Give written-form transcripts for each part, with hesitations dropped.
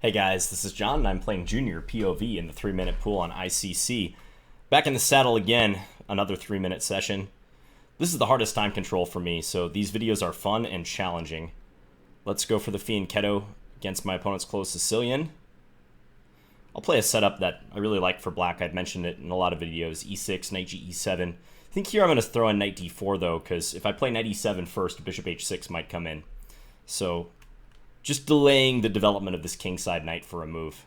Hey guys, this is John, and I'm playing Junior POV in the 3-minute pool on ICC. Back in the saddle again, another 3-minute session. This is the hardest time control for me, so these videos are fun and challenging. Let's go for the fianchetto against my opponent's closed Sicilian. I'll play a setup that I really like for black. I've mentioned it in a lot of videos, e6, knight g e7. I think here I'm going to throw in knight d4 though, because if I play knight e7 first, bishop h6 might come in. So just delaying the development of this kingside knight for a move.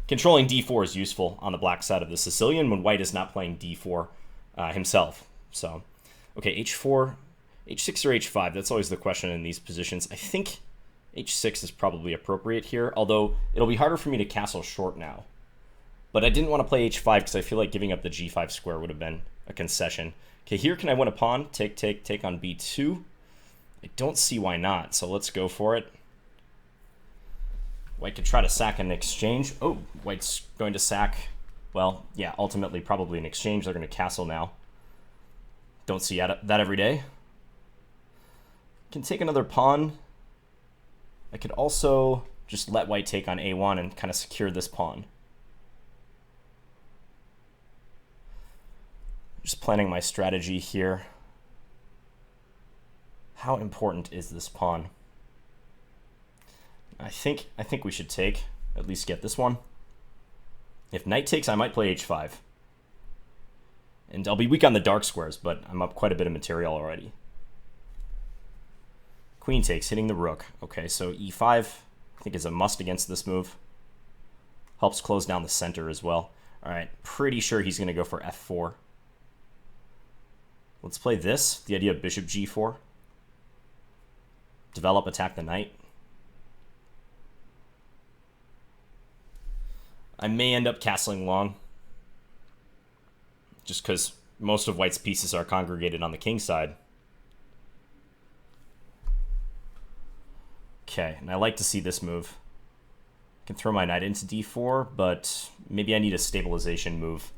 Controlling d4 is useful on the black side of the Sicilian when white is not playing d4 himself. So, okay, h4, h6 or h5, that's always the question in these positions. I think h6 is probably appropriate here, although it'll be harder for me to castle short now. But I didn't want to play h5 because I feel like giving up the g5 square would have been a concession. Okay, here can I win a pawn? Take on b2. I don't see why not, so let's go for it. White could try to sack an exchange. Oh, white's going to sack. Well, yeah, ultimately probably an exchange. They're going to castle now. Don't see that every day. Can take another pawn. I could also just let white take on a1 and kind of secure this pawn. Just planning my strategy here. How important is this pawn? I think we should take, at least get this one. If knight takes, I might play h5. And I'll be weak on the dark squares, but I'm up quite a bit of material already. Queen takes, hitting the rook. Okay, so e5, I think is a must against this move. Helps close down the center as well. All right, pretty sure he's going to go for f4. Let's play this, the idea of bishop g4. Develop, attack the knight. I may end up castling long, just because most of white's pieces are congregated on the king side. Okay, and I like to see this move. I can throw my knight into d4, but maybe I need a stabilization move.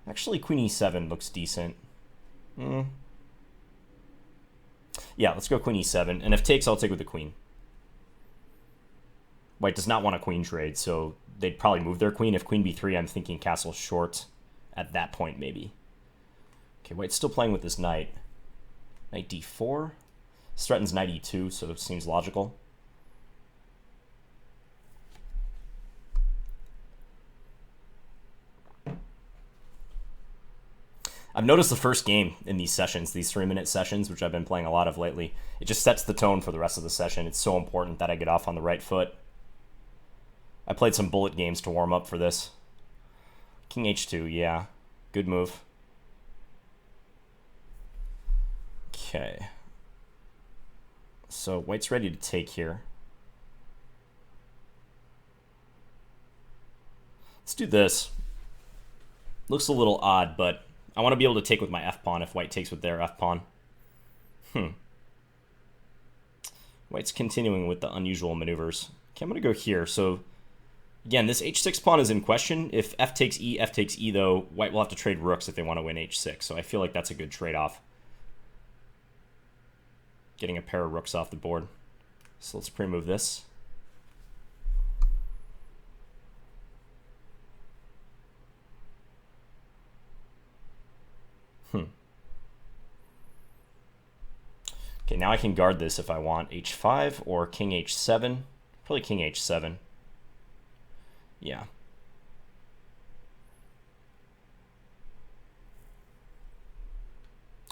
Actually, queen e7 looks decent. Yeah, let's go queen e7, and if takes, I'll take with the queen. White does not want a queen trade, so they'd probably move their queen. If queen b3, I'm thinking castle short at that point, maybe. Okay, white's still playing with this knight. Knight d4. This threatens knight e2, so it seems logical. I've noticed the first game in these sessions, these 3-minute sessions, which I've been playing a lot of lately, it just sets the tone for the rest of the session. It's so important that I get off on the right foot. I played some bullet games to warm up for this. King h2, yeah. Good move. Okay. So white's ready to take here. Let's do this. Looks a little odd, but I want to be able to take with my f-pawn if white takes with their f-pawn. White's continuing with the unusual maneuvers. Okay, I'm going to go here. So, again, this h6 pawn is in question. If f takes e, though, white will have to trade rooks if they want to win h6. So I feel like that's a good trade-off. Getting a pair of rooks off the board. So let's pre-move this. Okay, now I can guard this if I want. h5 or king h7. Probably king h7. Yeah.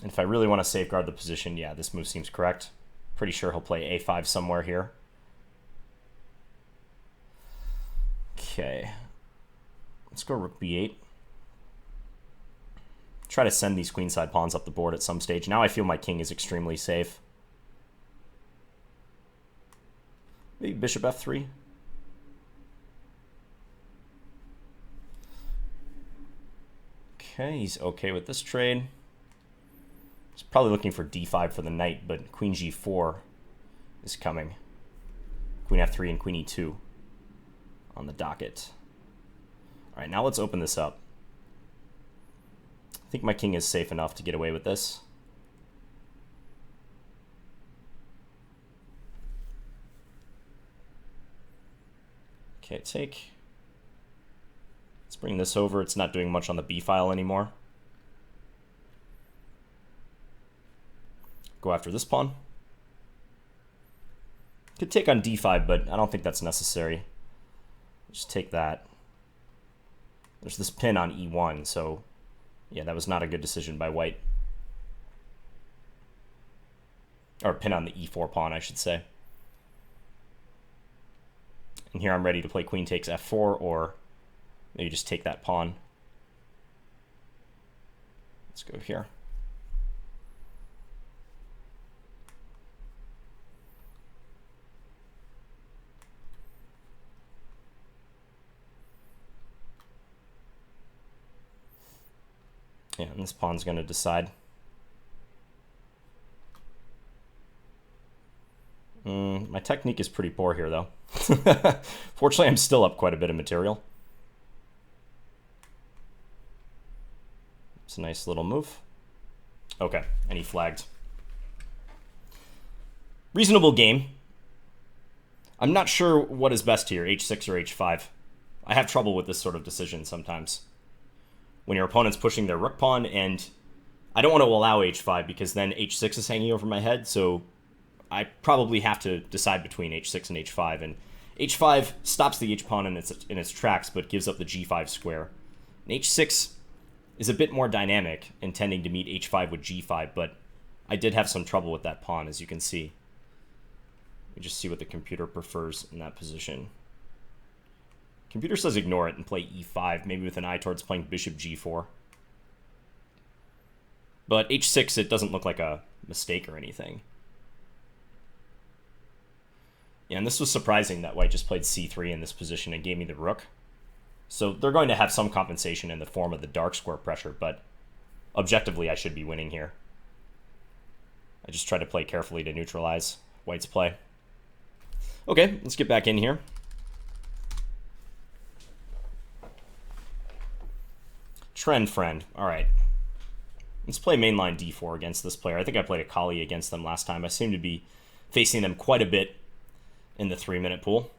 And if I really want to safeguard the position, yeah, this move seems correct. Pretty sure he'll play a5 somewhere here. Okay. Let's go rook b8. Try to send these queenside pawns up the board at some stage. Now I feel my king is extremely safe. Maybe bishop f3. Okay, he's okay with this trade. He's probably looking for d5 for the knight, but queen g4 is coming. Queen f3 and queen e2 on the docket. All right, now let's open this up. I think my king is safe enough to get away with this. Okay, take. Let's bring this over. It's not doing much on the B file anymore. Go after this pawn. Could take on D5, but I don't think that's necessary. Just take that. There's this pin on E1, so yeah, that was not a good decision by white. Or pin on the E4 pawn, I should say. And here I'm ready to play queen takes F4, or maybe just take that pawn. Let's go here. Yeah, and this pawn's going to decide. My technique is pretty poor here, though. Fortunately, I'm still up quite a bit of material. It's a nice little move. Okay, and he flagged. Reasonable game. I'm not sure what is best here, h6 or h5. I have trouble with this sort of decision sometimes. When your opponent's pushing their rook pawn, and I don't want to allow h5 because then h6 is hanging over my head, so I probably have to decide between h6 and h5, and h5 stops the h-pawn in its tracks, but gives up the g5 square. And h6 is a bit more dynamic, intending to meet h5 with g5, but I did have some trouble with that pawn, as you can see. Let me just see what the computer prefers in that position. Computer says ignore it and play e5, maybe with an eye towards playing bishop g4. But h6, it doesn't look like a mistake or anything. Yeah, and this was surprising that white just played c3 in this position and gave me the rook. So they're going to have some compensation in the form of the dark square pressure, but objectively I should be winning here. I just try to play carefully to neutralize white's play. Okay, let's get back in here. TrendFriend. All right. Let's play mainline d4 against this player. I think I played a Kali against them last time. I seem to be facing them quite a bit in the 3-minute pool.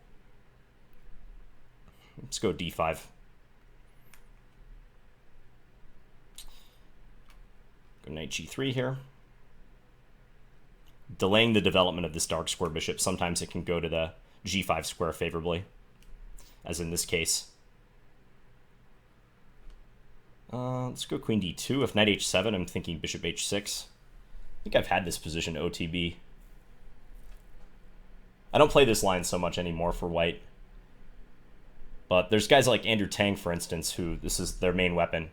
Let's go d5. Go knight g3 here. Delaying the development of this dark square bishop. Sometimes it can go to the g5 square favorably, as in this case. Let's go queen d2. If knight h7, I'm thinking bishop h6. I think I've had this position OTB. I don't play this line so much anymore for white. But there's guys like Andrew Tang, for instance, who this is their main weapon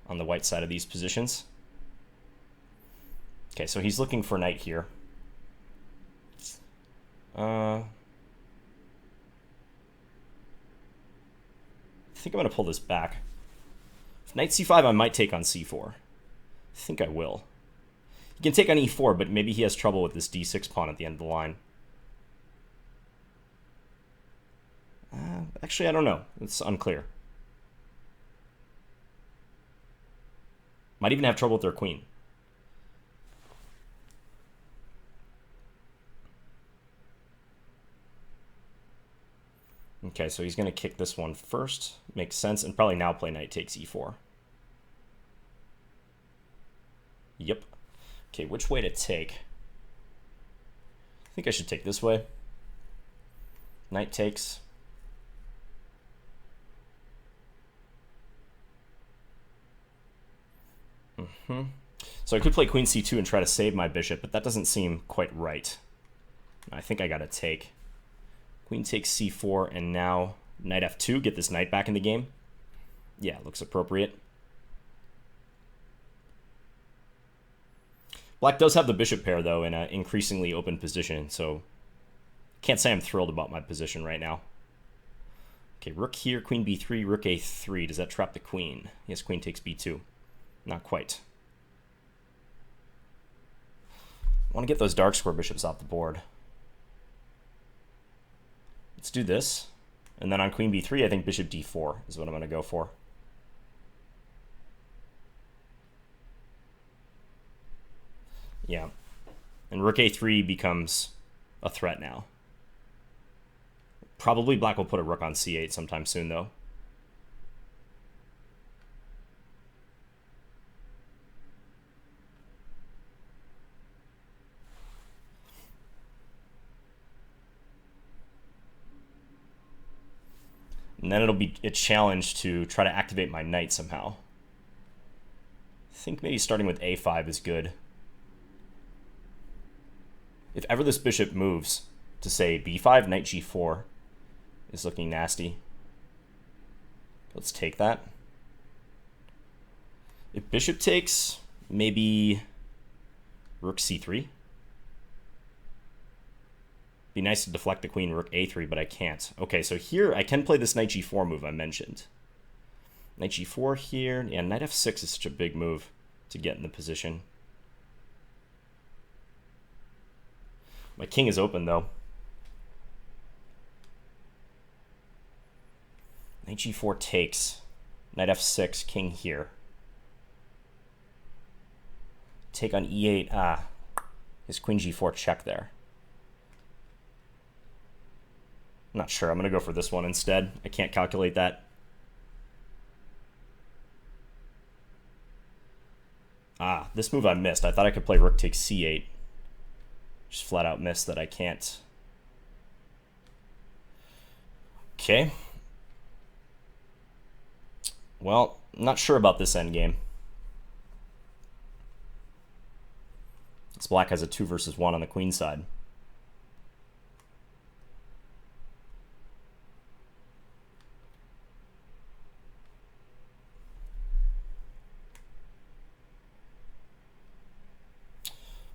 on the white side of these positions. Okay, so he's looking for knight here. I think I'm going to pull this back. If knight c5, I might take on c4. I think I will. He can take on e4, but maybe he has trouble with this d6 pawn at the end of the line. Actually, I don't know. It's unclear. Might even have trouble with their queen. Okay, so he's going to kick this one first. Makes sense. And probably now play knight takes e4. Yep. Okay, which way to take? I think I should take this way. Knight takes. So I could play queen c2 and try to save my bishop, but that doesn't seem quite right. I think I got to take. Queen takes c4, and now knight f2, get this knight back in the game. Yeah, looks appropriate. Black does have the bishop pair, though, in an increasingly open position, so can't say I'm thrilled about my position right now. Okay, rook here, queen b3, rook a3. Does that trap the queen? Yes, queen takes b2. Not quite. I want to get those dark square bishops off the board. Let's do this. And then on queen b3, I think bishop d4 is what I'm going to go for. Yeah. And rook a3 becomes a threat now. Probably black will put a rook on c8 sometime soon, though. And then it'll be a challenge to try to activate my knight somehow. I think maybe starting with a5 is good. If ever this bishop moves to, say, b5, knight g4 is looking nasty. Let's take that. If bishop takes, maybe rook c3. Be nice to deflect the queen, rook a3, but I can't. Okay, so here I can play this knight g4 move I mentioned. Knight g4 here. Yeah, knight f6 is such a big move to get in the position. My king is open, though. Knight g4 takes. Knight f6, king here. Take on e8. Ah, his queen g4 check there. I'm not sure. I'm going to go for this one instead. I can't calculate that. Ah, this move I missed. I thought I could play rook takes c8. Just flat out missed that I can't. Okay. Well, I'm not sure about this endgame. This black has a 2 versus 1 on the queen side.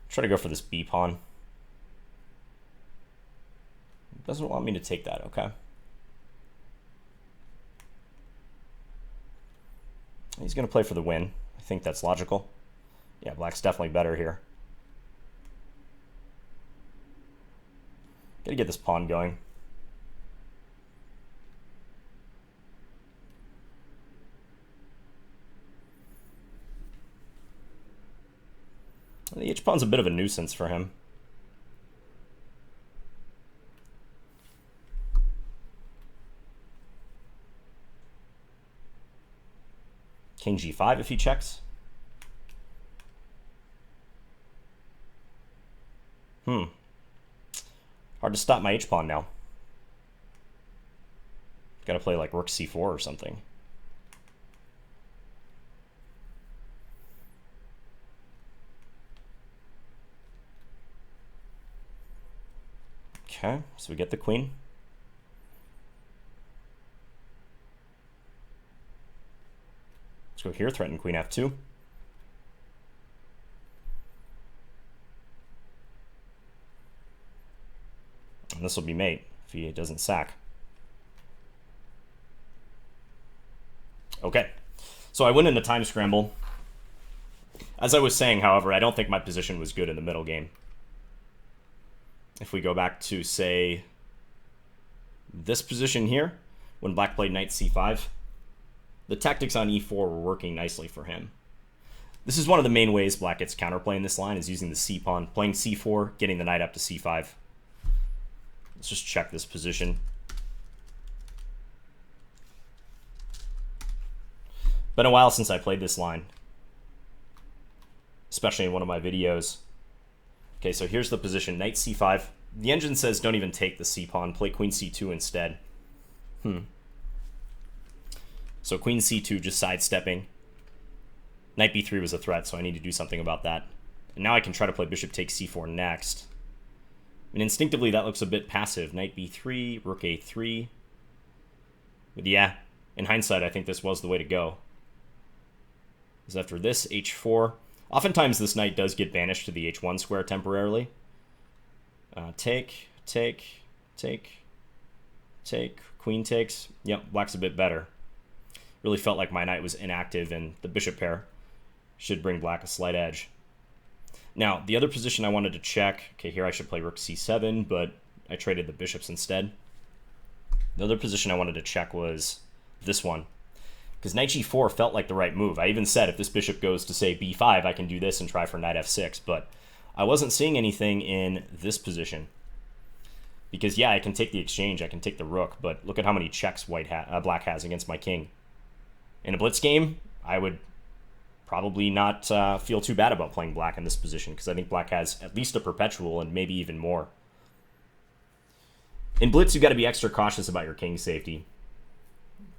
Try to go for this b pawn. Doesn't want me to take that, okay. He's going to play for the win. I think that's logical. Yeah, black's definitely better here. Gotta get this pawn going. The h-pawn's a bit of a nuisance for him. King g5 if he checks. Hard to stop my h-pawn now. Gotta play like rook c4 or something. Okay, so we get the queen. Let's go here, threaten queen f2. And this will be mate if he doesn't sack. Okay, so I went into time scramble. As I was saying, however, I don't think my position was good in the middle game. If we go back to, say, this position here, when black played knight c5, the tactics on e4 were working nicely for him. This is one of the main ways black gets counterplay in this line, is using the c-pawn, playing c4, getting the knight up to c5. Let's just check this position. Been a while since I played this line, especially in one of my videos. Okay, so here's the position, knight c5. The engine says don't even take the c-pawn, play queen c2 instead. So queen c2 just sidestepping. Knight b3 was a threat, so I need to do something about that. And now I can try to play bishop takes c4 next. And instinctively that looks a bit passive. Knight b3, rook a3. But yeah, in hindsight I think this was the way to go. Because after this, h4. Oftentimes this knight does get banished to the h1 square temporarily. Take, queen takes. Yep, black's a bit better. Really felt like my knight was inactive and the bishop pair should bring black a slight edge. Now, the other position I wanted to check, okay, here I should play rook c7, but I traded the bishops instead. The other position I wanted to check was this one, because knight g4 felt like the right move. I even said if this bishop goes to, say, b5, I can do this and try for knight f6, but I wasn't seeing anything in this position. Because, yeah, I can take the exchange, I can take the rook, but look at how many checks black has against my king. In a blitz game, I would probably not feel too bad about playing black in this position, because I think black has at least a perpetual and maybe even more. In blitz, you've got to be extra cautious about your king safety.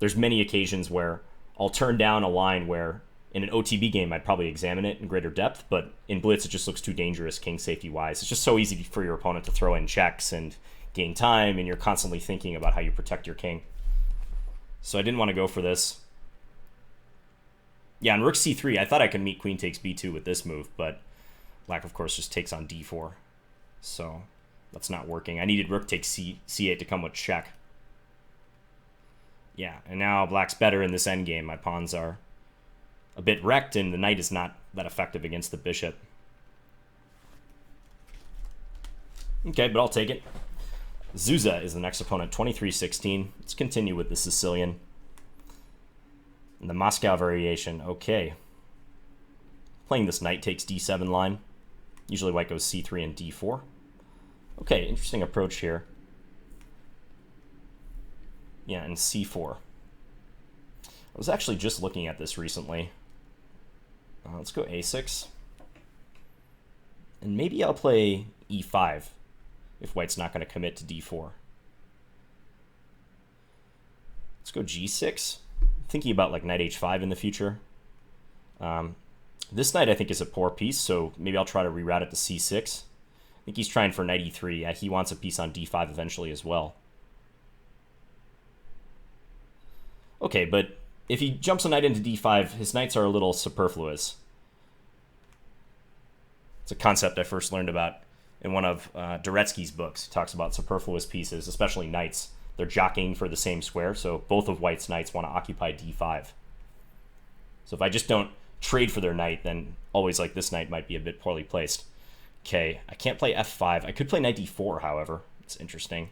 There's many occasions where I'll turn down a line where in an OTB game I'd probably examine it in greater depth, but in blitz it just looks too dangerous king safety wise. It's just so easy for your opponent to throw in checks and gain time, and you're constantly thinking about how you protect your king. So I didn't want to go for this. Yeah, on rook c3, I thought I could meet queen takes b2 with this move, but black, of course, just takes on d4. So that's not working. I needed rook takes c8 to come with check. Yeah, and now black's better in this endgame. My pawns are a bit wrecked, and the knight is not that effective against the bishop. Okay, but I'll take it. Zuza is the next opponent, 23-16. Let's continue with the Sicilian. And the Moscow variation, okay. Playing this knight takes d7 line. Usually white goes c3 and d4. Okay, interesting approach here. Yeah, and c4. I was actually just looking at this recently. Let's go a6. And maybe I'll play e5 if white's not going to commit to d4. Let's go g6. Thinking about like knight h5 in the future. This knight I think is a poor piece, so maybe I'll try to reroute it to c6. I think he's trying for knight e3. Yeah, he wants a piece on d5 eventually as well. Okay, but if he jumps a knight into d5, his knights are a little superfluous. It's a concept I first learned about in one of Doretsky's books. He talks about superfluous pieces, especially knights. They're jockeying for the same square, so both of white's knights want to occupy d5. So if I just don't trade for their knight, then always like this knight might be a bit poorly placed. Okay, I can't play f5. I could play knight d4, however. It's interesting.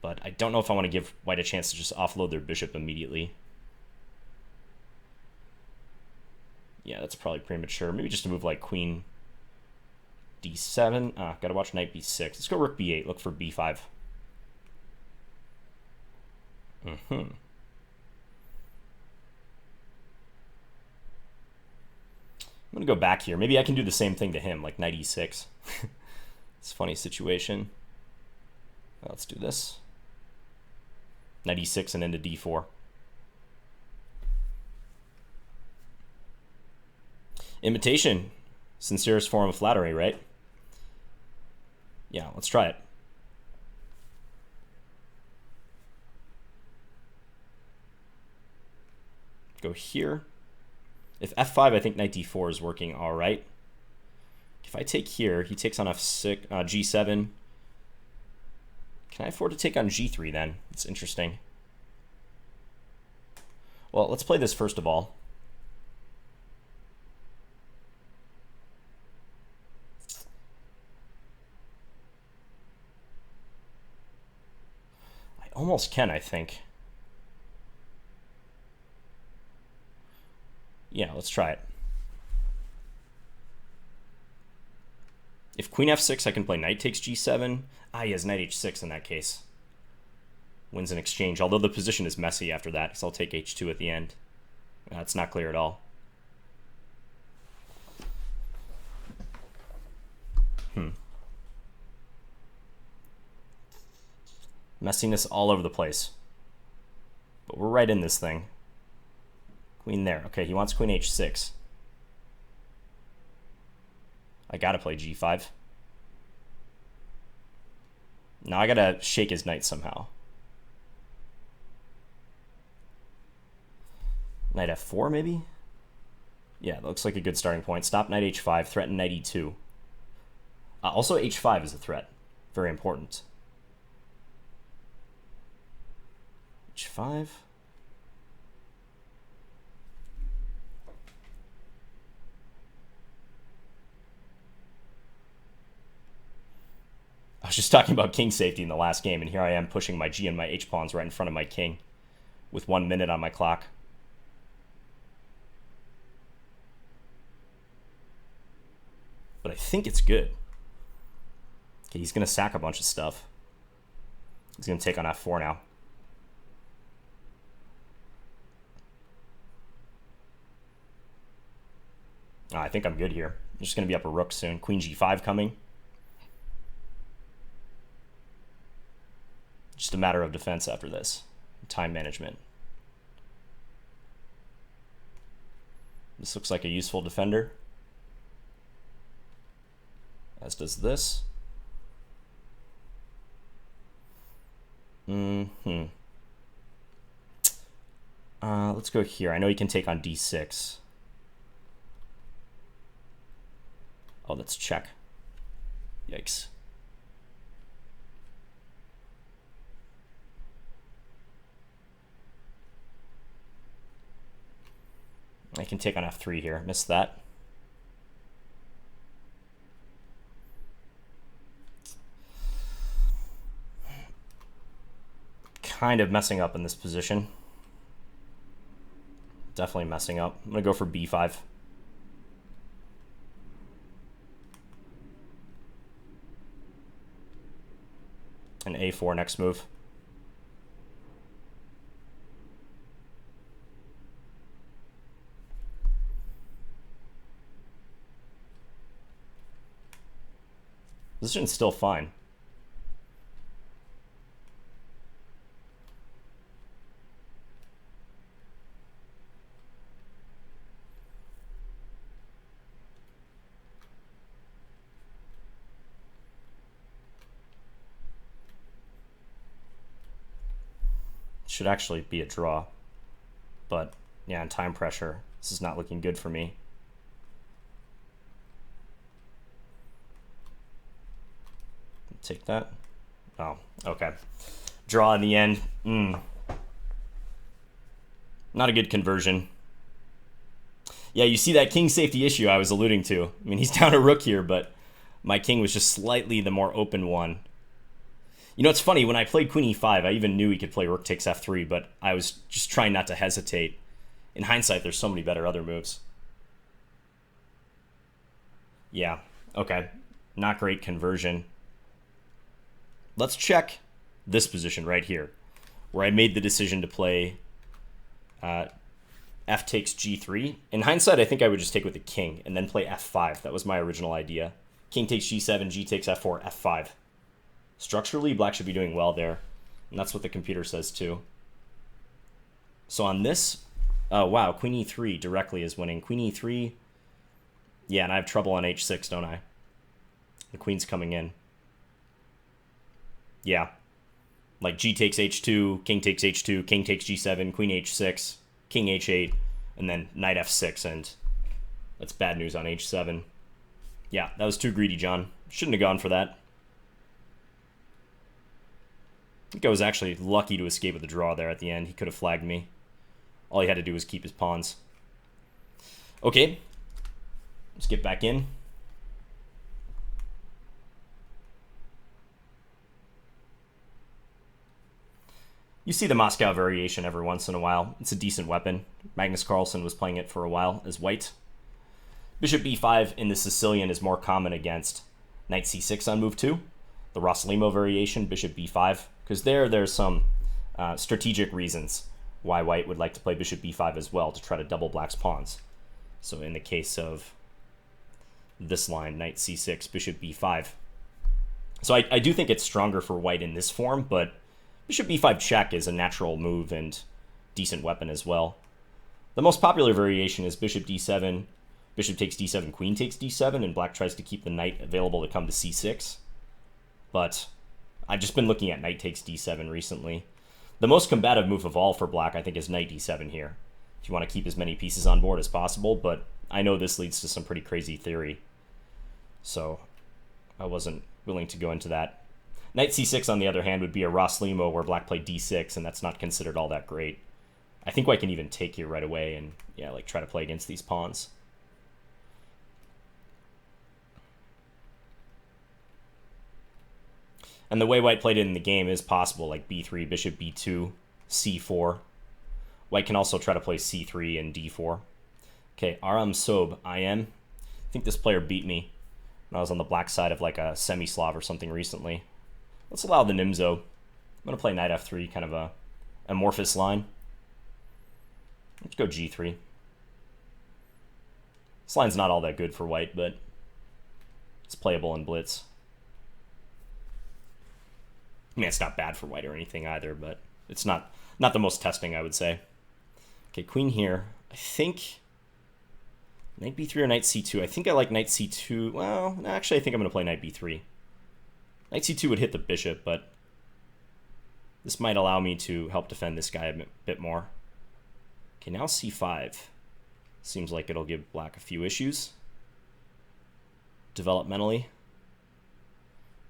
But I don't know if I want to give white a chance to just offload their bishop immediately. Yeah, that's probably premature. Maybe just a move like queen d7. Gotta watch knight b6. Let's go rook b8. Look for b5. I'm gonna go back here. Maybe I can do the same thing to him, like knight e6. It's a funny situation. Let's do this. Knight e6 and into d4. Imitation. Sincerest form of flattery, right? Yeah, let's try it. Go here. If f5, I think knight d4 is working all right. If I take here, he takes on f6, g7. Can I afford to take on g3 then? It's interesting. Well, let's play this first of all. I almost can, I think. Yeah, let's try it. If queen f6, I can play knight takes g7. He has knight h6 in that case. Wins an exchange, although the position is messy after that, because I'll take h2 at the end. It's not clear at all. Messiness all over the place. But we're right in this thing. Queen there. Okay, he wants queen h6. I gotta play g5. Now I gotta shake his knight somehow. Knight f4 maybe? Yeah, that looks like a good starting point. Stop knight h5, threaten knight e2. Also h5 is a threat. Very important. h5. I was just talking about king safety in the last game, and here I am pushing my g and my h pawns right in front of my king with 1 minute on my clock. But I think it's good. Okay, he's going to sack a bunch of stuff. He's going to take on f4 now. Oh, I think I'm good here. I'm just going to be up a rook soon. Queen g5 coming. Just a matter of defense after this. Time management. This looks like a useful defender. As does this. Let's go here. I know he can take on d6. Oh, that's check. Yikes. I can take on f3 here. Missed that. Kind of messing up in this position. Definitely messing up. I'm going to go for b5. And a4 next move. Position's still fine. Should actually be a draw. But yeah, in time pressure, this is not looking good for me. Take that. Oh, okay. Draw in the end. Not a good conversion. Yeah, you see that king safety issue I was alluding to. I mean, he's down a rook here, but my king was just slightly the more open one. You know, it's funny, when I played queen e5, I even knew he could play rook takes f3, but I was just trying not to hesitate. In hindsight, there's so many better other moves. Yeah, okay. Not great conversion. Let's check this position right here, where I made the decision to play f takes g3. In hindsight, I think I would just take with the king and then play f5. That was my original idea. King takes g7, g takes f4, f5. Structurally, black should be doing well there, and that's what the computer says too. So on this, oh wow, queen e3 directly is winning. Queen e3, yeah, and I have trouble on h6, don't I? The queen's coming in. Yeah, like g takes h2, king takes h2, king takes g7, queen h6, king h8, and then knight f6, and that's bad news on h7. Yeah, that was too greedy, John. Shouldn't have gone for that. I think I was actually lucky to escape with a draw there at the end. He could have flagged me. All he had to do was keep his pawns. Okay, let's get back in. You see the Moscow variation every once in a while. It's a decent weapon. Magnus Carlsen was playing it for a while as white. Bishop b5 in the Sicilian is more common against knight c6 on move 2. The Rosslimo variation, bishop b5, because there's some strategic reasons why white would like to play bishop b5 as well, to try to double black's pawns. So in the case of this line, knight c6, bishop b5. So I do think it's stronger for white in this form, but bishop b5 check is a natural move and decent weapon as well. The most popular variation is bishop d7, bishop takes d7, queen takes d7, and black tries to keep the knight available to come to c6. But I've just been looking at knight takes d7 recently. The most combative move of all for black, I think, is knight d7 here, if you want to keep as many pieces on board as possible, but I know this leads to some pretty crazy theory, so I wasn't willing to go into that. Knight c6, on the other hand, would be a Rosslimo where black played d6, and that's not considered all that great. I think white can even take here right away and, yeah, like try to play against these pawns. And the way white played it in the game is possible, like b3, bishop b2, c4. White can also try to play c3 and d4. Okay, Amrou Sobh, IM. I think this player beat me when I was on the black side of like a semi-Slav or something recently. Let's allow the Nimzo. going to play knight f3, kind of a amorphous line. Let's go g3. This line's not all that good for white, but it's playable in Blitz. I mean, it's not bad for white or anything either, but it's not the most testing, I would say. Okay, queen here. I think knight b3 or knight c2. I think I like knight c2. Well, actually, I think I'm going to play knight b3. Knight c2 would hit the bishop, but this might allow me to help defend this guy a bit more. Okay, now c5. Seems like it'll give black a few issues developmentally.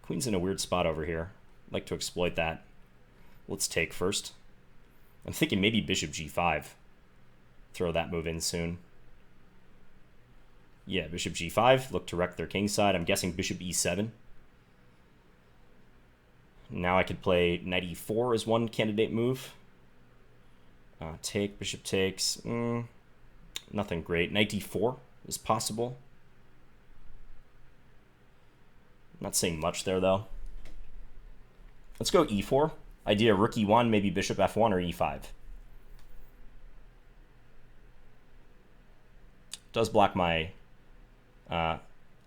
Queen's in a weird spot over here. I'd like to exploit that. Let's take first. I'm thinking maybe bishop g5. Throw that move in soon. Yeah, bishop g5. Look to wreck their king side. I'm guessing bishop e7. Now I could play knight e4 as one candidate move. Take, bishop takes. Nothing great. Knight d4 is possible. Not saying much there, though. Let's go e4. Idea rook e1, maybe bishop f1 or e5. Does block my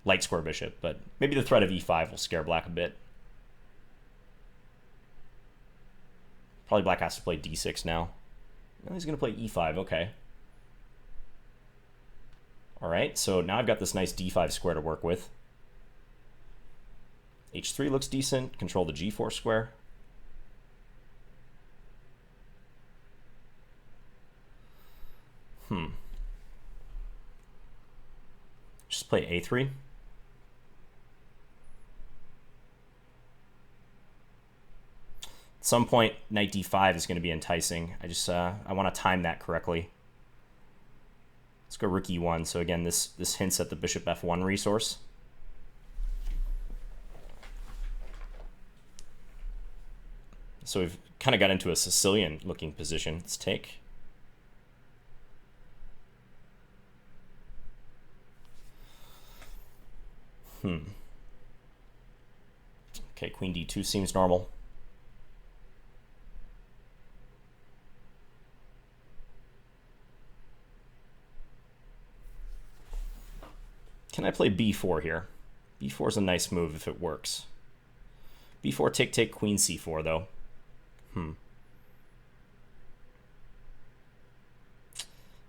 light square bishop, but maybe the threat of e5 will scare black a bit. Probably black has to play d6 now. No, he's going to play e5, okay. Alright, so now I've got this nice d5 square to work with. h3 looks decent. Control the g4 square. Just play a3. At some point, knight d5 is going to be enticing. I want to time that correctly. Let's go rook e1. So again, this hints at the bishop f1 resource. So we've kind of got into a Sicilian-looking position. Let's take. Okay, queen d2 seems normal. Can I play b4 here? b4 is a nice move if it works. b4 take queen c4 though.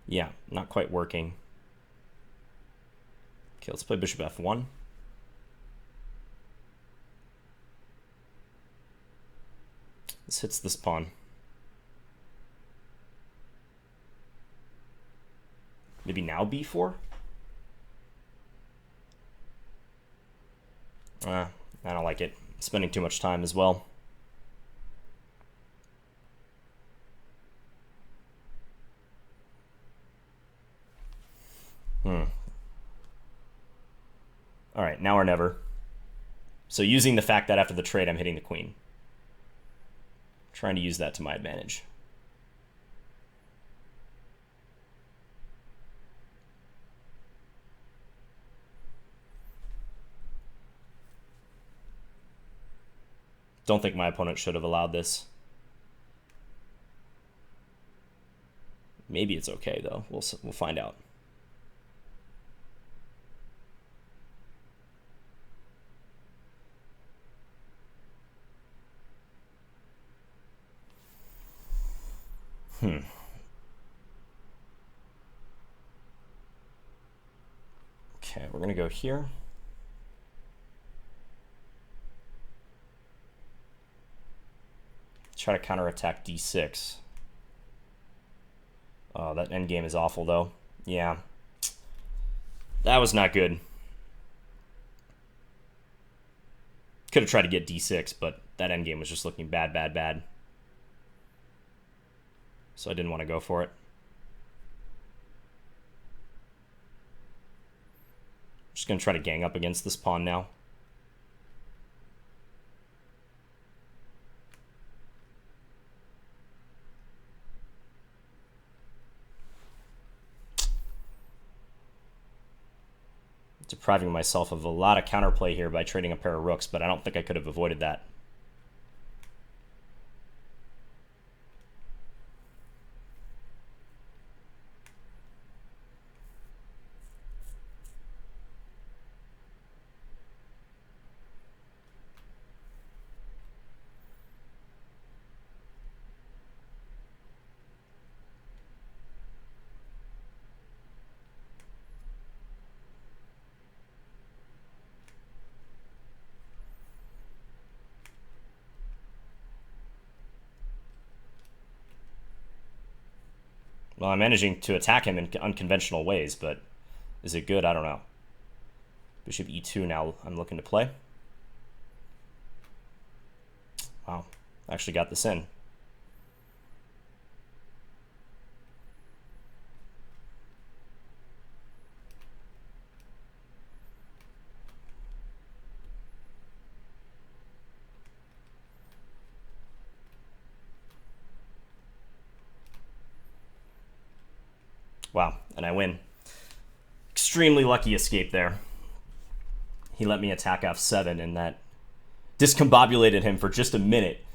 Yeah, not quite working. Okay, let's play bishop f1. This hits this pawn. Maybe now b4? I don't like it. Spending too much time as well. All right, now or never. So using the fact that after the trade I'm hitting the queen. Trying to use that to my advantage. Don't think my opponent should have allowed this. Maybe it's okay though. We'll find out. Okay, we're gonna go here. Try to counterattack d6. Oh, that endgame is awful though. Yeah. That was not good. Could have tried to get d6, but that endgame was just looking bad, bad, bad. So I didn't want to go for it. Just going to try to gang up against this pawn now. Depriving myself of a lot of counterplay here by trading a pair of rooks, but I don't think I could have avoided that. Well, I'm managing to attack him in unconventional ways, but is it good? I don't know. Bishop e2 now I'm looking to play. Wow, actually got this in. Wow, and I win. Extremely lucky escape there. He let me attack f7, and that discombobulated him for just a minute.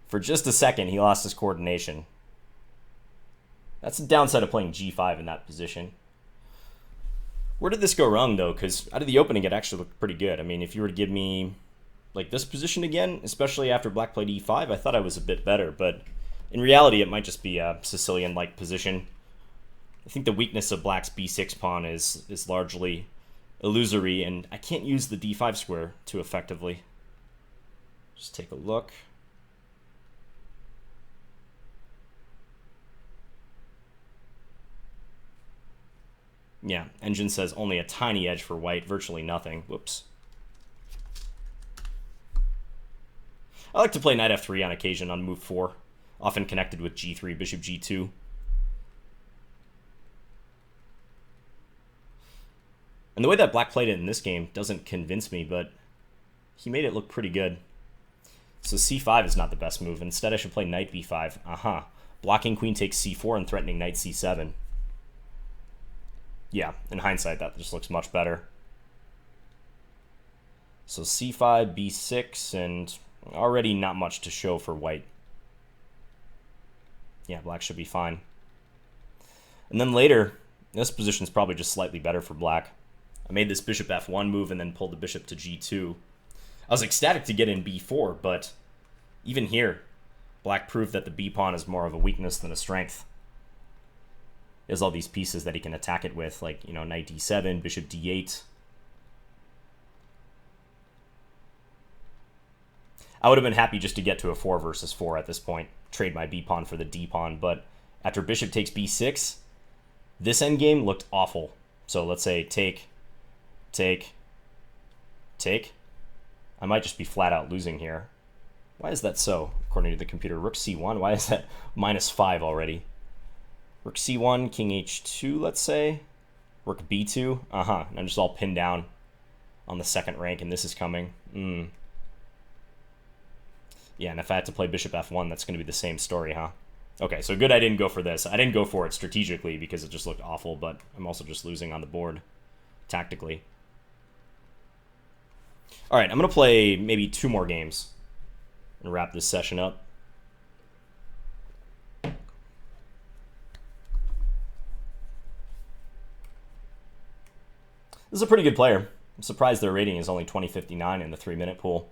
For just a second, he lost his coordination. That's the downside of playing g5 in that position. Where did this go wrong, though? Because out of the opening, it actually looked pretty good. I mean, if you were to give me like this position again, especially after black played e5, I thought I was a bit better. But in reality, it might just be a Sicilian-like position. I think the weakness of black's b6 pawn is largely illusory, and I can't use the d5 square too effectively. Just take a look. Yeah, Engine says only a tiny edge for white, virtually nothing. Whoops. I like to play knight f3 on occasion on move 4, often connected with g3, bishop g2. And the way that black played it in this game doesn't convince me, but he made it look pretty good. So c5 is not the best move. Instead, I should play knight b5. Aha. Blocking queen takes c4 and threatening knight c7. Yeah, in hindsight, that just looks much better. So c5, b6, and already not much to show for white. Yeah, black should be fine. And then later, this position's probably just slightly better for black. I made this bishop f1 move and then pulled the bishop to g2. I was ecstatic to get in b4, but even here, black proved that the b pawn is more of a weakness than a strength. He has all these pieces that he can attack it with, like, you know, knight d7, bishop d8. I would have been happy just to get to a 4 versus 4 at this point, trade my b pawn for the d pawn, but after bishop takes b6, this endgame looked awful. So let's say take. I might just be flat out losing here. Why is that so, according to the computer? Rook c1, why is that -5 already? Rook c1, king h2, let's say. Rook b2, and I'm just all pinned down on the second rank, and this is coming. Yeah, and if I had to play bishop f1, that's going to be the same story, huh? Okay, so good I didn't go for this. I didn't go for it strategically because it just looked awful, but I'm also just losing on the board tactically. All right, I'm going to play maybe 2 more games and wrap this session up. This is a pretty good player. I'm surprised their rating is only 2059 in the 3-minute pool.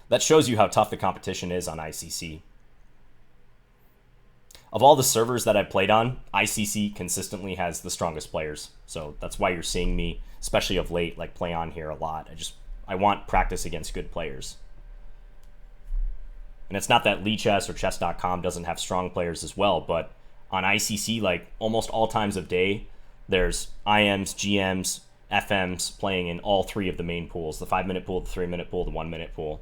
That shows you how tough the competition is on ICC. Of all the servers that I've played on, ICC consistently has the strongest players. So that's why you're seeing me, especially of late, like play on here a lot. I want practice against good players. And it's not that Lichess or chess.com doesn't have strong players as well, but on ICC, like almost all times of day, there's IMs, GMs, FMs playing in all 3 of the main pools, the 5-minute pool, the 3-minute pool, the 1-minute pool.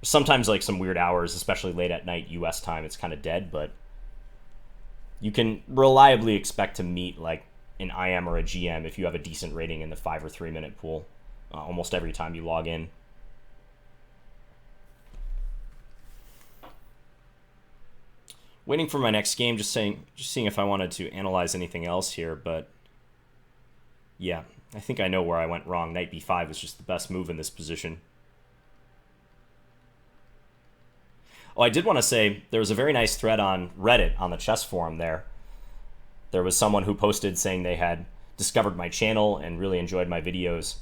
Sometimes like some weird hours, especially late at night US time, it's kind of dead, but you can reliably expect to meet like an IM or a GM if you have a decent rating in the 5 or 3-minute pool almost every time you log in. Waiting for my next game, just seeing if I wanted to analyze anything else here, but yeah, I think I know where I went wrong. Knight b5 was just the best move in this position. Oh, I did want to say there was a very nice thread on Reddit on the chess forum there. There was someone who posted saying they had discovered my channel and really enjoyed my videos.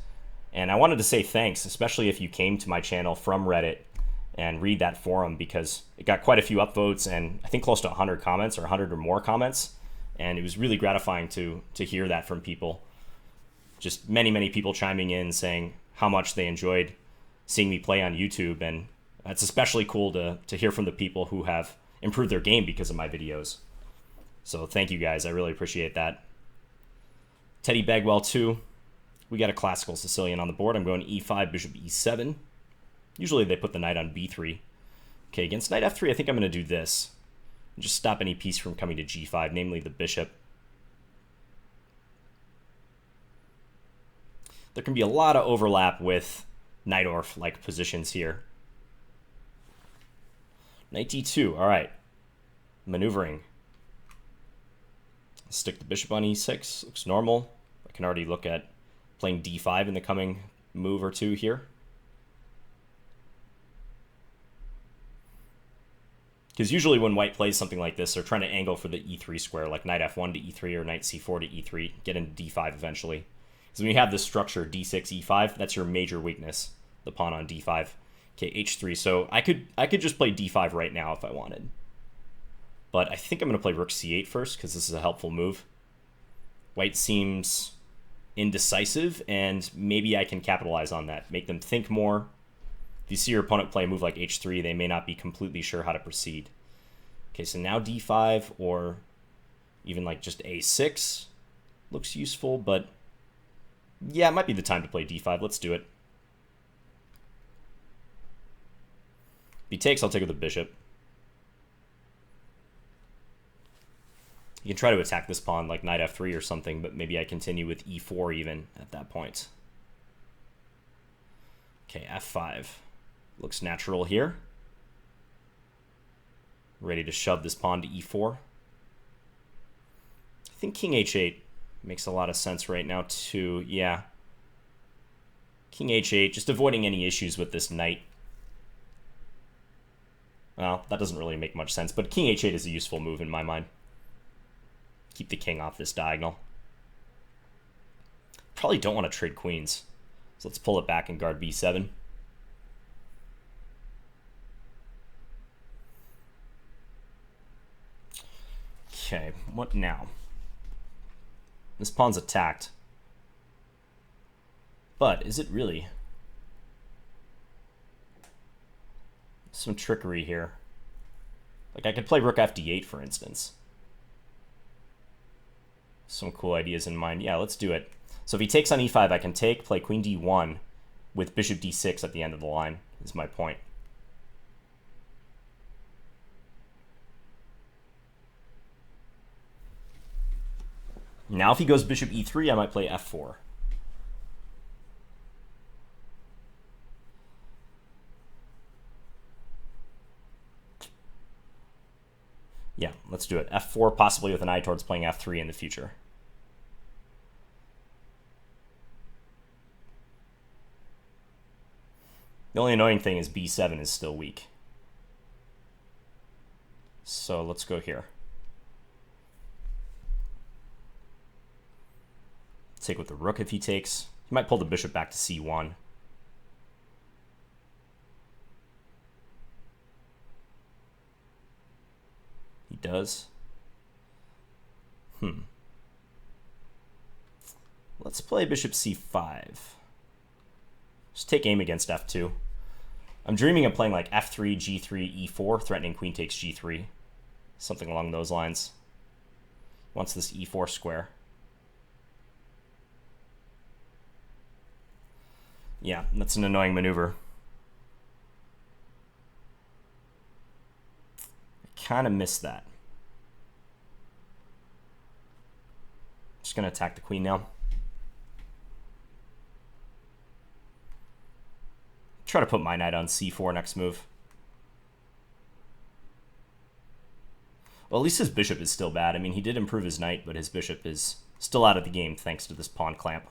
And I wanted to say thanks, especially if you came to my channel from Reddit and read that forum, because it got quite a few upvotes and I think close to 100 comments or 100 or more comments. And it was really gratifying to hear that from people. Just many people chiming in saying how much they enjoyed seeing me play on YouTube, and It's especially cool to hear from the people who have improved their game because of my videos. So thank you guys. I really appreciate that. Teddy Bagwell 2. We got a classical Sicilian on the board. I'm going e5, bishop e7. Usually they put the knight on b3. Okay, against knight f3, I think I'm going to do this. Just stop any piece from coming to g5, namely the bishop. There can be a lot of overlap with Najdorf-like positions here. Knight d2, all right. Maneuvering. Stick the bishop on e6, looks normal. I can already look at playing d5 in the coming move or two here. Because usually when white plays something like this, they're trying to angle for the e3 square, like knight f1 to e3 or knight c4 to e3, get into d5 eventually. Because when you have this structure, d6, e5, that's your major weakness, the pawn on d5. Okay, h3, so I could just play d5 right now if I wanted. But I think I'm going to play rook c8 first, because this is a helpful move. White seems indecisive, and maybe I can capitalize on that, make them think more. If you see your opponent play a move like h3, they may not be completely sure how to proceed. Okay, so now d5, or even like just a6 looks useful, but yeah, it might be the time to play d5. Let's do it. If he takes, I'll take with the bishop. You can try to attack this pawn like knight f3 or something, but maybe I continue with e4 even at that point. Okay, f5. Looks natural here. Ready to shove this pawn to e4. I think king h8 makes a lot of sense right now too. Yeah. King h8, just avoiding any issues with this knight. Well, that doesn't really make much sense, but king h8 is a useful move in my mind. Keep the king off this diagonal. Probably don't want to trade queens. So let's pull it back and guard b7. Okay, what now? This pawn's attacked. But is it really? Some trickery here. Like I could play rook fd8, for instance. Some cool ideas in mind. Yeah, let's do it. So if he takes on e5, I can take, play queen d1 with bishop d6 at the end of the line, is my point. Now if he goes bishop e3, I might play f4. Yeah, let's do it. f4, possibly with an eye towards playing f3 in the future. The only annoying thing is b7 is still weak. So let's go here. Take with the rook if he takes. He might pull the bishop back to c1. He does. Let's play bishop c5. Just take aim against f2. I'm dreaming of playing like f3, g3, e4, threatening queen takes g3. Something along those lines. Wants this e4 square. Yeah, that's an annoying maneuver. I kind of missed that. Just going to attack the queen now. Try to put my knight on c4 next move. Well, at least his bishop is still bad. I mean, he did improve his knight, but his bishop is still out of the game thanks to this pawn clamp.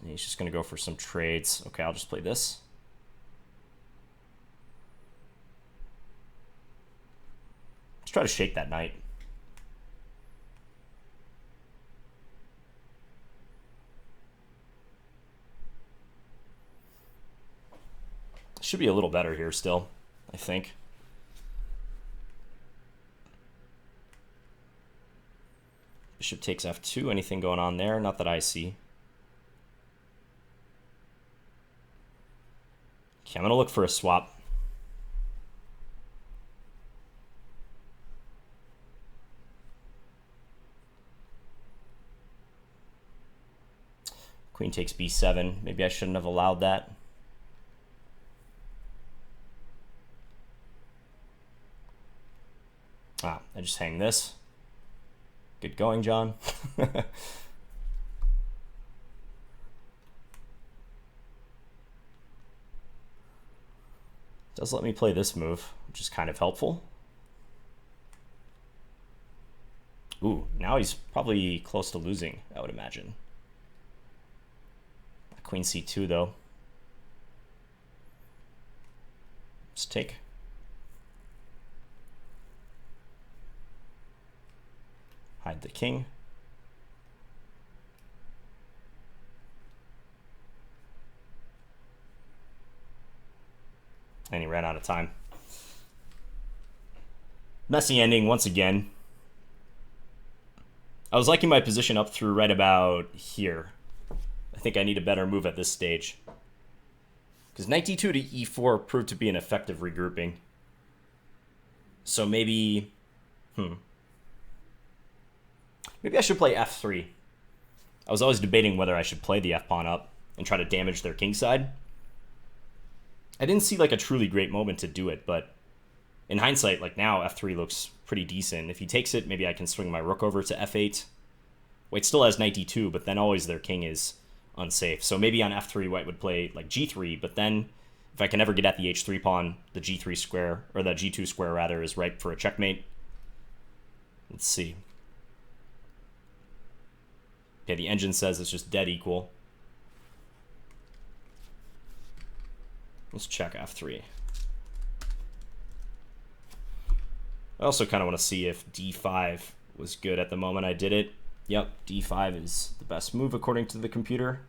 And he's just going to go for some trades. Okay, I'll just play this. Let's try to shake that knight. Should be a little better here still, I think. Bishop takes f2. Anything going on there? Not that I see. Okay, I'm gonna look for a swap. Queen takes b7. Maybe I shouldn't have allowed that. Ah, I just hang this. Good going, John. Does let me play this move, which is kind of helpful. Ooh, now he's probably close to losing, I would imagine. Queen c2, though. Let's take. Hide the king. And he ran out of time. Messy ending once again. I was liking my position up through right about here. I think I need a better move at this stage. Because knight d2 to e4 proved to be an effective regrouping. So maybe... Maybe I should play f3. I was always debating whether I should play the f-pawn up and try to damage their kingside. I didn't see like a truly great moment to do it, but in hindsight, like now, f3 looks pretty decent. If he takes it, maybe I can swing my rook over to f8. White still has knight d2, but then always their king is unsafe. So maybe on f3, White would play like g3, but then if I can ever get at the h3 pawn, the g3 square, or the g2 square rather, is ripe for a checkmate. Let's see. Okay, the engine says it's just dead equal. Let's check f3. I also kind of want to see if d5 was good at the moment I did it. Yep, d5 is the best move according to the computer.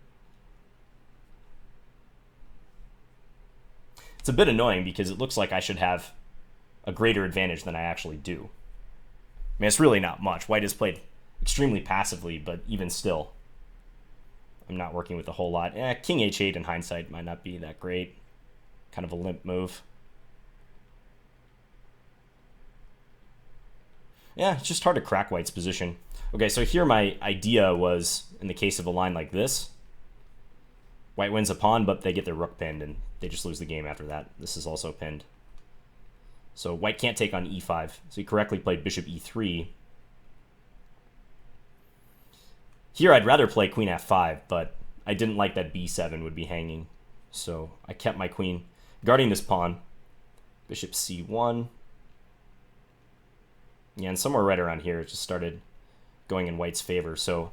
It's a bit annoying because it looks like I should have a greater advantage than I actually do. I mean, it's really not much. White has played extremely passively, but even still, I'm not working with a whole lot. King h8 in hindsight might not be that great. Kind of a limp move. Yeah, it's just hard to crack White's position. Okay, so here my idea was, in the case of a line like this, White wins a pawn, but they get their rook pinned, and they just lose the game after that. This is also pinned. So White can't take on e5. So he correctly played bishop e3. Here I'd rather play queen f5, but I didn't like that b7 would be hanging. So I kept my queen guarding this pawn. Bishop c1. Yeah, and somewhere right around here it just started going in White's favor. So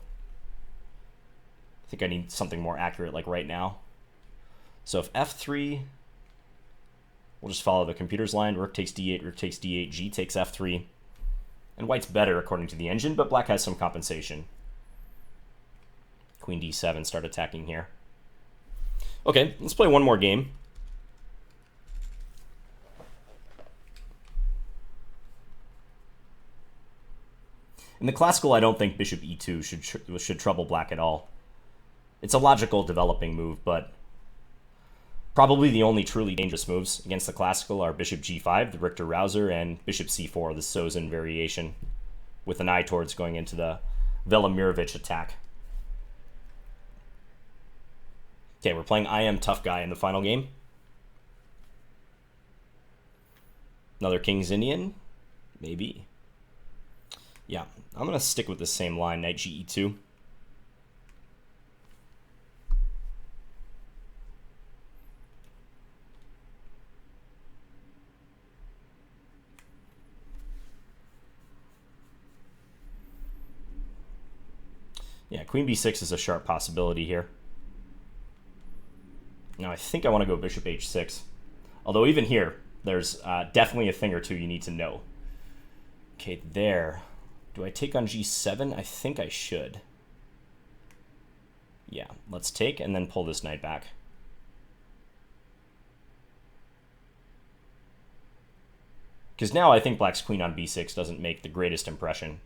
I think I need something more accurate like right now. So if f3, we'll just follow the computer's line. Rook takes d8, rook takes d8, g takes f3. And White's better according to the engine, but Black has some compensation. Queen d7, start attacking here. Okay, let's play one more game. In the classical, I don't think bishop e2 should trouble Black at all. It's a logical developing move, but probably the only truly dangerous moves against the classical are bishop g5, the Richter-Rouser, and bishop c4, the Sozin variation, with an eye towards going into the Velimirovich attack. Okay, we're playing IM Tough Guy in the final game. Another King's Indian? Maybe. Yeah, I'm going to stick with the same line, knight ge2. Yeah, queen b6 is a sharp possibility here. Now I think I want to go bishop h6. Although even here, there's definitely a thing or two you need to know. Okay, there. Do I take on g7? I think I should. Yeah, let's take and then pull this knight back. Because now I think Black's queen on b6 doesn't make the greatest impression.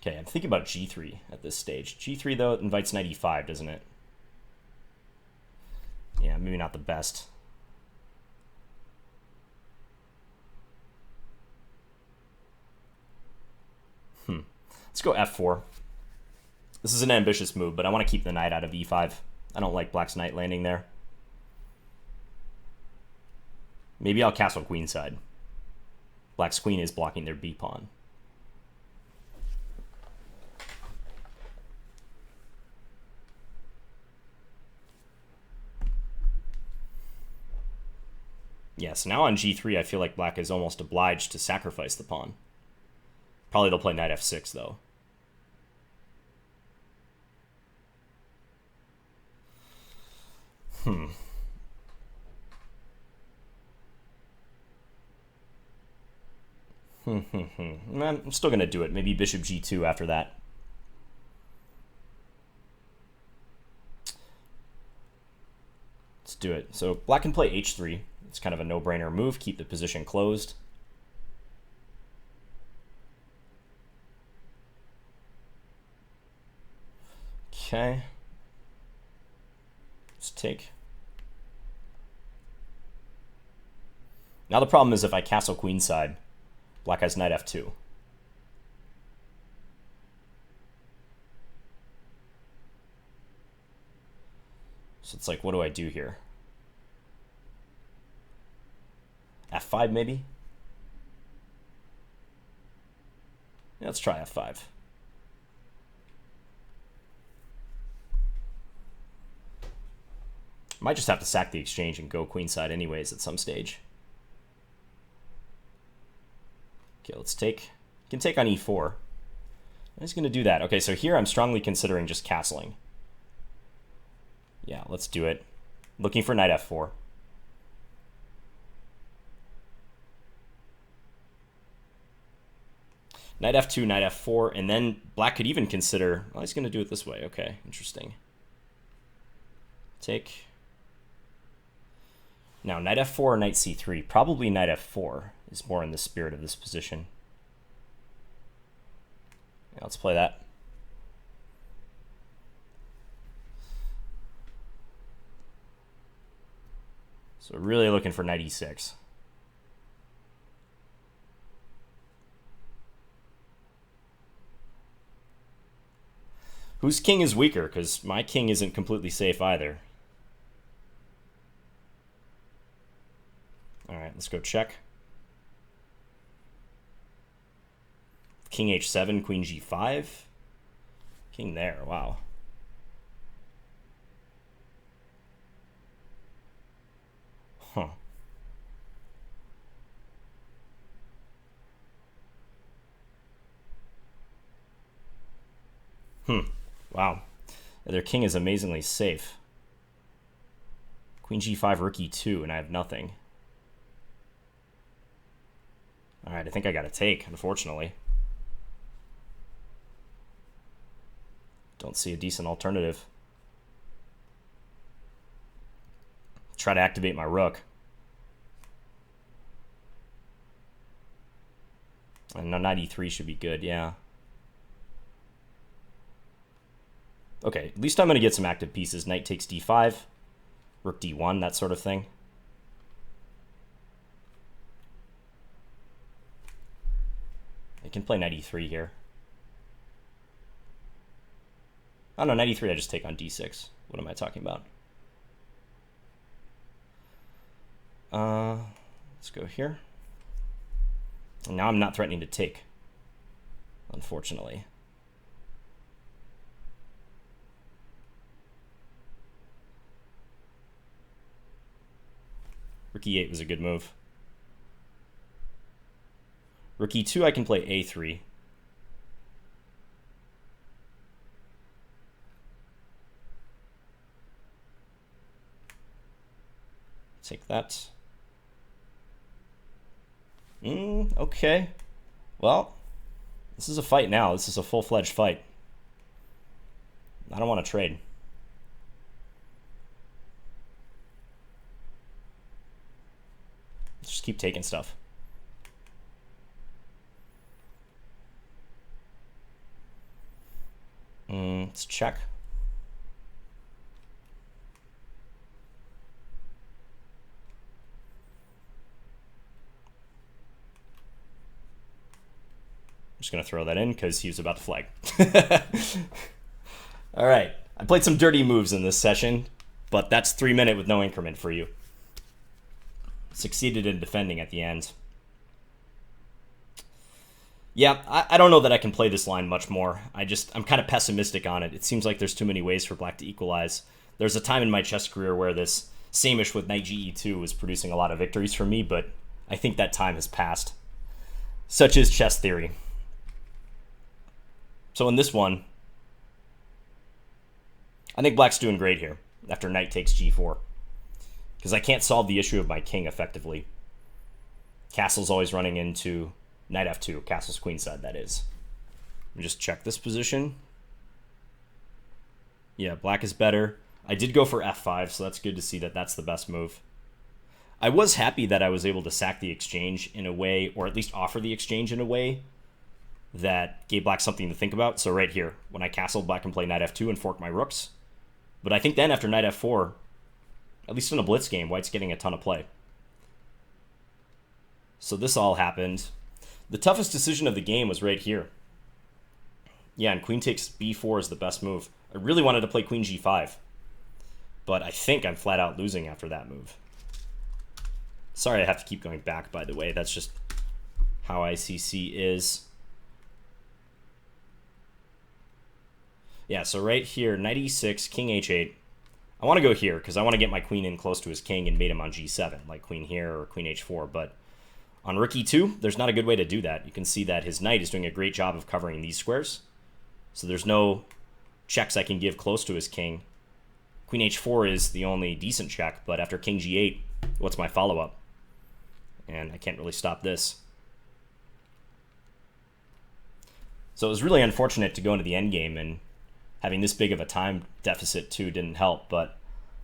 Okay, I'm thinking about g3 at this stage. g3, though, invites knight e5, doesn't it? Yeah, maybe not the best. Let's go f4. This is an ambitious move, but I want to keep the knight out of e5. I don't like black's knight landing there. Maybe I'll castle queenside. Black's queen is blocking their b pawn. Yes, now on g3, I feel like black is almost obliged to sacrifice the pawn. Probably they'll play knight f6, though. I'm still going to do it. Maybe bishop g2 after that. Let's do it. So black can play h3. It's kind of a no-brainer move. Keep the position closed. Okay. Let's take. Now the problem is if I castle queenside, black has knight f2. So it's like, what do I do here? f5 maybe? Yeah, let's try f5. Might just have to sack the exchange and go queenside anyways at some stage. Okay, let's take. You can take on e4. I'm just going to do that. Okay, so here I'm strongly considering just castling. Yeah, let's do it. Looking for knight f4. Knight f2, knight f4, and then black could even consider... Well, he's going to do it this way. Okay, interesting. Take. Now, knight f4 or knight c3. Probably knight f4 is more in the spirit of this position. Yeah, let's play that. So really looking for knight e6. Whose king is weaker? Because my king isn't completely safe either. All right, let's go check. King h7, queen g5. King there, wow. Huh. Wow. Their king is amazingly safe. Queen g5, rook e2, and I have nothing. All right, I think I got to take, unfortunately. Don't see a decent alternative. Try to activate my rook. And no, knight e3 should be good, yeah. Okay, at least I'm going to get some active pieces. Knight takes d5, rook d1, that sort of thing. I can play knight e3 here. Oh no, knight e3, I just take on d6. What am I talking about? Let's go here. And now I'm not threatening to take, unfortunately. Rook e8 was a good move. Rook e2, I can play a3. Take that. Okay. Well, this is a fight now. This is a full-fledged fight. I don't want to trade. Let's just keep taking stuff. Let's check. just going to throw that in because he was about to flag. All right. I played some dirty moves in this session, but that's 3 minute with no increment for you. Succeeded in defending at the end. Yeah, I don't know that I can play this line much more. I'm kind of pessimistic on it. It seems like there's too many ways for black to equalize. There's a time in my chess career where this same-ish with knight ge2 was producing a lot of victories for me, but I think that time has passed. Such is chess theory. So in this one, I think black's doing great here after knight takes g4, because I can't solve the issue of my king effectively. Castle's always running into knight f2, castle's queenside, that is. Let me just check this position. Yeah, black is better. I did go for f5, so that's good to see that that's the best move. I was happy that I was able to sack the exchange in a way, or at least offer the exchange in a way that gave black something to think about. So right here, when I castled, black can play knight f2 and fork my rooks. But I think then after knight f4, at least in a blitz game, white's getting a ton of play. So this all happened. The toughest decision of the game was right here. Yeah, and queen takes b4 is the best move. I really wanted to play queen g5, but I think I'm flat out losing after that move. Sorry I have to keep going back, by the way. That's just how ICC is. Yeah, so right here, knight e6, king h8. I want to go here because I want to get my queen in close to his king and mate him on g7, like queen here or queen h4, but on rook e2, there's not a good way to do that. You can see that his knight is doing a great job of covering these squares. So there's no checks I can give close to his king. Queen h4 is the only decent check, but after king g8, what's my follow-up? And I can't really stop this. So it was really unfortunate to go into the endgame, and having this big of a time deficit too didn't help, but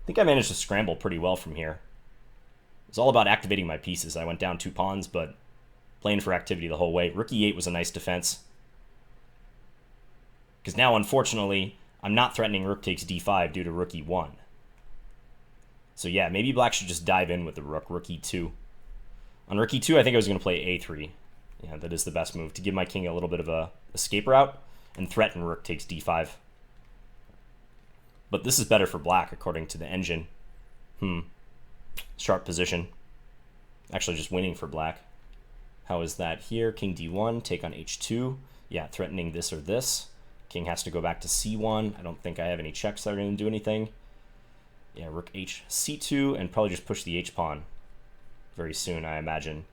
I think I managed to scramble pretty well from here. It's all about activating my pieces. I went down 2 pawns, but playing for activity the whole way. Rook e8 was a nice defense. Because now, unfortunately, I'm not threatening rook takes d5 due to rook e1. So yeah, maybe black should just dive in with the rook e2. On rook e2, I think I was going to play a3. Yeah, that is the best move, to give my king a little bit of a escape route and threaten rook takes d5. But this is better for black, according to the engine. Sharp position. Actually just winning for black. How is that here? King d1, take on h2. Yeah, threatening this or this. King has to go back to c1. I don't think I have any checks that are going to do anything. Yeah, rook h c2, and probably just push the h-pawn very soon, I imagine.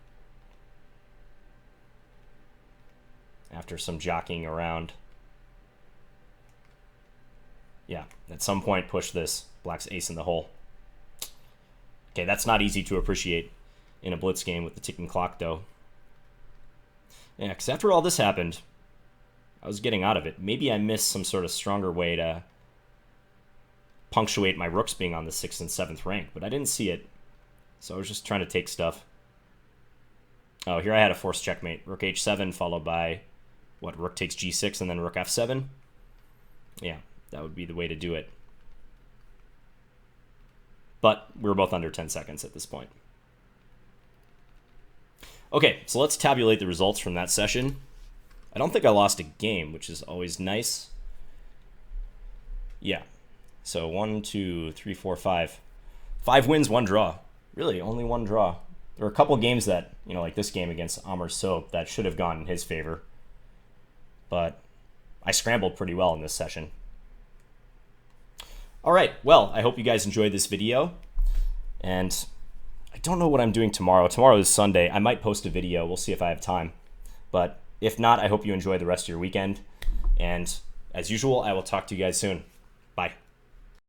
After some jockeying around. Yeah, at some point push this. Black's ace in the hole. Okay, that's not easy to appreciate in a blitz game with the ticking clock, though. Yeah, because after all this happened, I was getting out of it. Maybe I missed some sort of stronger way to punctuate my rooks being on the 6th and 7th rank, but I didn't see it. So I was just trying to take stuff. Oh, here I had a forced checkmate. Rook h7 followed by, what, rook takes g6 and then rook f7? Yeah, that would be the way to do it. But we were both under 10 seconds at this point. Okay, so let's tabulate the results from that session. I don't think I lost a game, which is always nice. Yeah, so 1, 2, 3, 4, 5. 5 wins, 1 draw. Really, only 1 draw. There were a couple games that, like this game against Amrou Sobh, that should have gone in his favor. But I scrambled pretty well in this session. All right, well, I hope you guys enjoyed this video. And I don't know what I'm doing tomorrow. Tomorrow is Sunday. I might post a video. We'll see if I have time. But if not, I hope you enjoy the rest of your weekend. And as usual, I will talk to you guys soon.